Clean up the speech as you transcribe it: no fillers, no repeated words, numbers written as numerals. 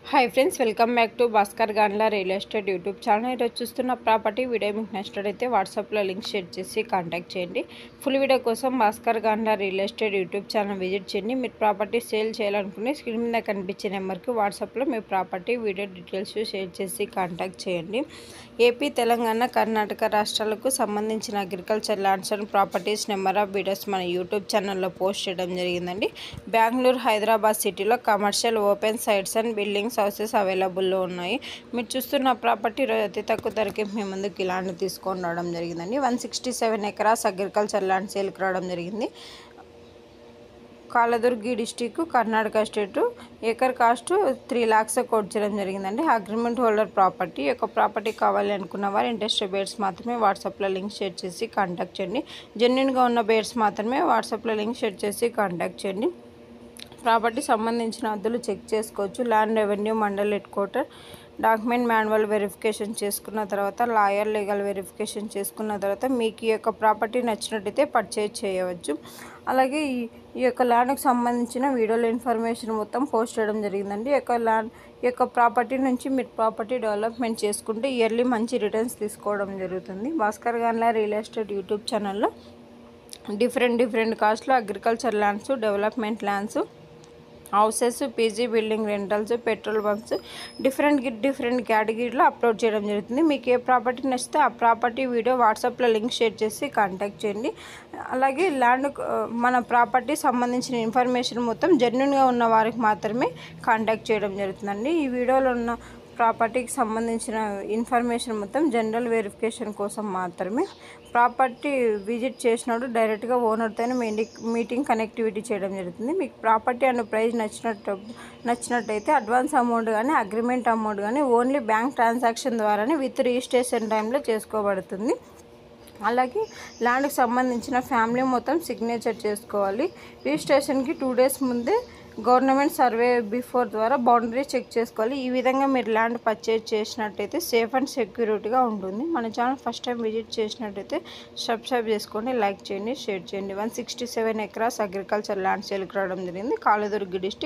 Hi friends, welcome back to Bhaskar Gandla real estate YouTube channel. ఈరోజు చూస్తున్న property video మీకు నచ్చినట్లయితే వాట్సాప్లో లింక్ షేర్ చేసి కాంటాక్ట్ చేయండి. ఫుల్ వీడియో కోసం Bhaskar Gandla real estate YouTube channel visit చేయండి. మీరు ప్రాపర్టీ సేల్ చేయాలనుకునే స్క్రీన్ మీద కనిపించే నెంబర్కి వాట్సాప్లో మీ ప్రాపర్టీ వీడియో డీటెయిల్స్ షేర్ చేసి కాంటాక్ట్ చేయండి. ఏపీ, తెలంగాణ, కర్ణాటక రాష్ట్రాలకు సంబంధించిన agriculture lands and properties number of videos మన యూట్యూబ్ ఛానల్లో పోస్ట్ చేయడం జరిగిందండి. బెంగళూరు, హైదరాబాద్ సిటీలో commercial open sites and buildings houses అవైలబుల్లో ఉన్నాయి. మీరు చూస్తున్న ప్రాపర్టీ అతి తక్కువ ధరకి మీ ముందుకు ఇలాంటి తీసుకొని రావడం జరిగిందండి. 167 ఎకరాస్ అగ్రికల్చర్ ల్యాండ్ సేల్కి రావడం జరిగింది. కాలదుర్గి డిస్టిక్, కర్ణాటక స్టేటు. ఏకర్ కాస్ట్ 3 lakhs కోట్ చేయడం జరిగిందండి. Agreement holder property. ఈ యొక్క ప్రాపర్టీ కావాలి అనుకున్న వారు ఇంట్రెస్టెడ్ బేర్స్ మాత్రమే వాట్సాప్లో లింక్ షేర్ చేసి కాంటాక్ట్ చేయండి. జెన్యున్గా ఉన్న బేర్స్ మాత్రమే వాట్సాప్లో లింక్ షేర్ చేసి కాంటాక్ట్ చేయండి. ప్రాపర్టీ సంబంధించిన అద్దులు చెక్ చేసుకోవచ్చు. Land revenue mandal head quarter document manual verification చేసుకున్న తర్వాత, లాయర్ లీగల్ వెరిఫికేషన్ చేసుకున్న తర్వాత మీకు ఈ యొక్క ప్రాపర్టీ నచ్చినట్టయితే పర్చేజ్ చేయవచ్చు. అలాగే ఈ యొక్క ల్యాండ్కి సంబంధించిన వీడియోలో ఇన్ఫర్మేషన్ మొత్తం పోస్ట్ చేయడం జరిగిందండి. ఈ యొక్క ప్రాపర్టీ నుంచి మీరు ప్రాపర్టీ డెవలప్మెంట్ చేసుకుంటే ఇయర్లీ మంచి రిటర్న్స్ తీసుకోవడం జరుగుతుంది. Bhaskar Gandla real estate YouTube ఛానల్లో డిఫరెంట్ కాస్ట్లో agriculture lands, development lands, houses, PG building rentals, petrol bunks different కేటగిరీలో అప్లోడ్ చేయడం జరుగుతుంది. మీకు ఏ ప్రాపర్టీ నచ్చితే ఆ ప్రాపర్టీ వీడియో వాట్సాప్లో లింక్ షేర్ చేసి కాంటాక్ట్ చేయండి. అలాగే మన ప్రాపర్టీ సంబంధించిన ఇన్ఫర్మేషన్ మొత్తం జెన్యున్గా ఉన్న వారికి మాత్రమే కాంటాక్ట్ చేయడం జరుగుతుందండి. ఈ వీడియోలో ఉన్న ప్రాపర్టీకి సంబంధించిన ఇన్ఫర్మేషన్ మొత్తం జనరల్ వెరిఫికేషన్ కోసం మాత్రమే. ప్రాపర్టీ విజిట్ చేసినప్పుడు డైరెక్ట్గా ఓనర్తోనే మీటింగ్ కనెక్టివిటీ చేయడం జరుగుతుంది. మీకు ప్రాపర్టీ అండ్ ప్రైస్ నచ్చినట్టయితే అడ్వాన్స్ అమౌంట్ కానీ, అగ్రిమెంట్ అమౌంట్ కానీ ఓన్లీ బ్యాంక్ ట్రాన్సాక్షన్ ద్వారానే విత్ రిజిస్ట్రేషన్ టైంలో చేసుకోబడుతుంది. అలాగే ల్యాండ్కి సంబంధించిన ఫ్యామిలీ మొత్తం సిగ్నేచర్ చేసుకోవాలి. రిజిస్ట్రేషన్కి 2 days ముందే గవర్నమెంట్ సర్వే బిఫోర్ ద్వారా బౌండరీ చెక్ చేసుకోవాలి. ఈ విధంగా మీరు ల్యాండ్ పర్చేజ్ చేసినట్టయితే సేఫ్ అండ్ సెక్యూరిటీగా ఉంటుంది. మన ఛానల్ ఫస్ట్ టైం విజిట్ చేసినట్టయితే సబ్స్క్రైబ్ చేసుకోండి, లైక్ చేయండి, షేర్ చేయండి. 167 ఎకరాస్ అగ్రికల్చర్ ల్యాండ్ సేల్కి రావడం జరిగింది. కాలదుర్గి డిస్టిక్.